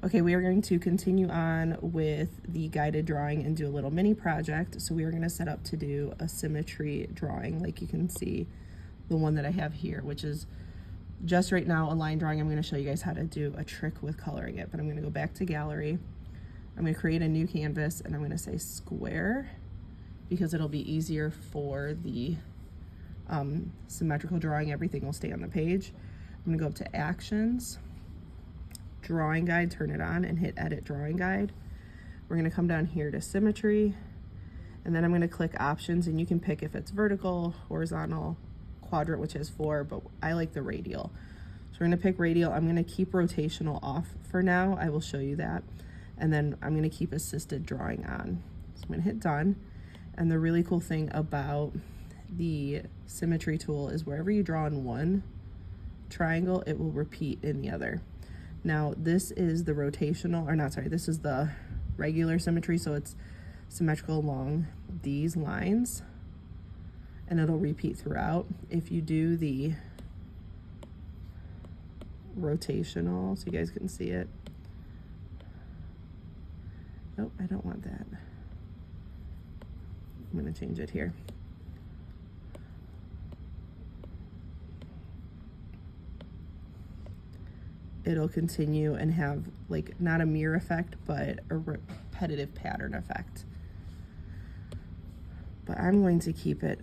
Okay, we are going to continue on with the guided drawing and do a little mini project. So we are going to set up to do a symmetry drawing, like you can see the one that I have here, which is just right now a line drawing. I'm going to show you guys how to do a trick with coloring it, but I'm going to go back to gallery. I'm going to create a new canvas and I'm going to say square because it'll be easier for the symmetrical drawing. Everything will stay on the page. I'm going to go up to actions, drawing guide, turn it on and hit edit drawing guide. We're going to come down here to symmetry and then I'm going to click options and you can pick if it's vertical, horizontal, quadrant, which has 4, but I like the radial. So we're going to pick radial. I'm going to keep rotational off for now. I will show you that. And then I'm going to keep assisted drawing on. So I'm going to hit done. And the really cool thing about the symmetry tool is wherever you draw in one triangle, it will repeat in the other. Now this is the rotational, or not, sorry, this is the regular symmetry, so it's symmetrical along these lines and it'll repeat throughout. If you do the rotational, so you guys can see it. Oh, I don't want that. I'm gonna change it here. It'll continue and have like not a mirror effect, but a repetitive pattern effect. But I'm going to keep it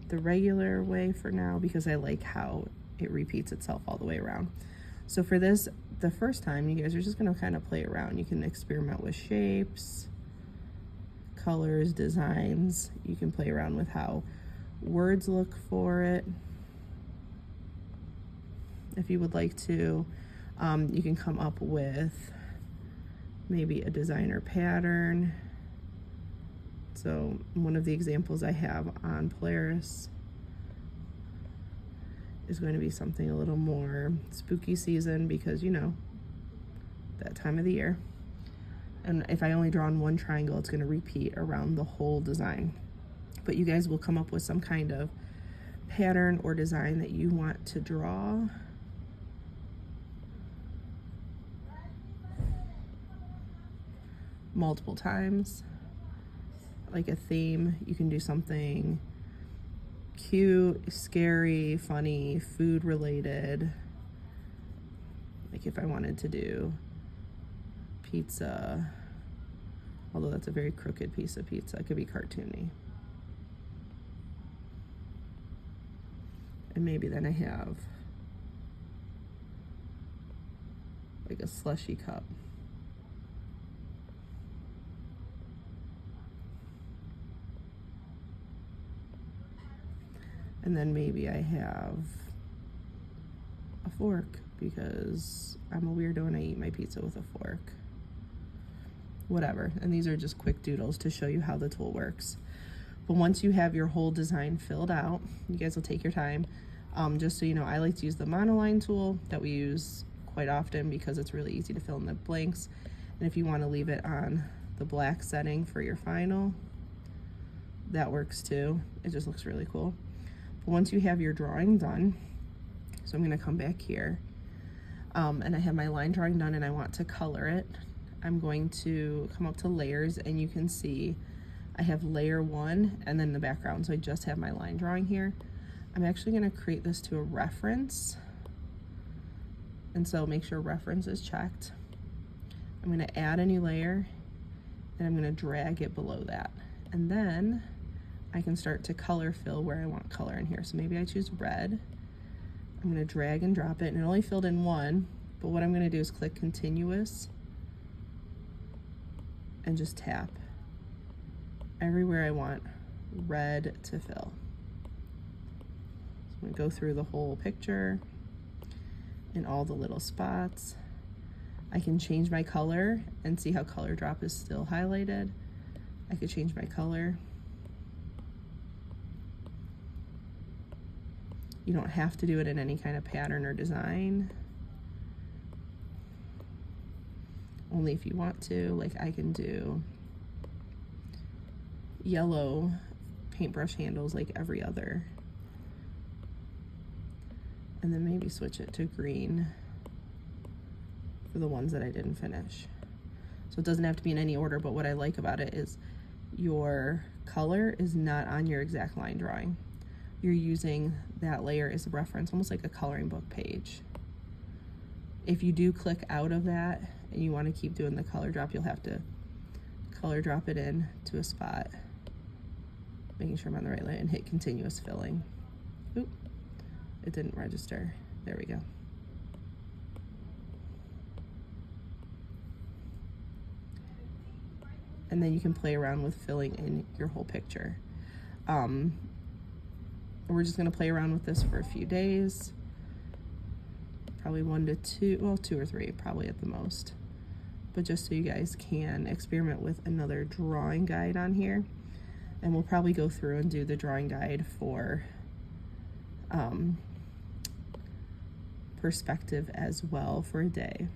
the regular way for now because I like how it repeats itself all the way around. So for this, the first time, you guys are just gonna kind of play around. You can experiment with shapes, colors, designs. You can play around with how words look for it. If you would like to, you can come up with maybe a designer pattern. So one of the examples I have on Polaris is going to be something a little more spooky season because, you know, that time of the year. And if I only draw on one triangle, it's going to repeat around the whole design. But you guys will come up with some kind of pattern or design that you want to draw. Multiple times, like a theme. You can do something cute, scary, funny, food related. Like if I wanted to do pizza, although that's a very crooked piece of pizza, it could be cartoony. And maybe then I have like a slushy cup. And then maybe I have a fork because I'm a weirdo and I eat my pizza with a fork. Whatever. And these are just quick doodles to show you how the tool works. But once you have your whole design filled out, you guys will take your time. Just so you know, I like to use the monoline tool that we use quite often because it's really easy to fill in the blanks. And if you want to leave it on the black setting for your final, that works too. It just looks really cool. But once you have your drawing done, so I'm going to come back here, and I have my line drawing done and I want to color it. I'm going to come up to layers and you can see I have layer 1 and then the background. So I just have my line drawing here. I'm actually going to create this to a reference. And so make sure reference is checked. I'm going to add a new layer and I'm going to drag it below that. And then I can start to color fill where I want color in here. So maybe I choose red. I'm going to drag and drop it, and it only filled in one, but what I'm going to do is click continuous and just tap everywhere I want red to fill. So I'm going to go through the whole picture in all the little spots. I can change my color and see how color drop is still highlighted. I could change my color. You don't have to do it in any kind of pattern or design. Only if you want to. Like I can do yellow paintbrush handles like every other. And then maybe switch it to green for the ones that I didn't finish. So it doesn't have to be in any order, but what I like about it is your color is not on your exact line drawing. You're using that layer as a reference, almost like a coloring book page. If you do click out of that and you want to keep doing the color drop, you'll have to color drop it in to a spot, making sure I'm on the right line, and hit continuous filling. Oop, it didn't register. There we go. And then you can play around with filling in your whole picture. We're just gonna play around with this for a few days, probably 1 to 2, well, 2 or 3 probably at the most, but just so you guys can experiment with another drawing guide on here. And we'll probably go through and do the drawing guide for perspective as well for a day,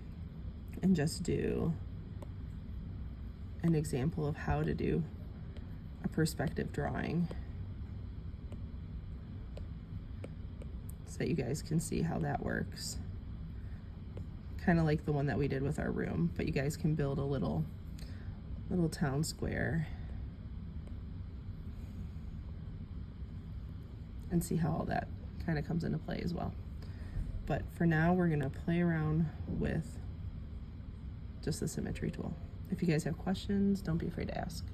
and just do an example of how to do a perspective drawing so that you guys can see how that works. Kind of like the one that we did with our room, but you guys can build a little town square and see how all that kind of comes into play as well. But for now, we're gonna play around with just the symmetry tool. If you guys have questions, don't be afraid to ask.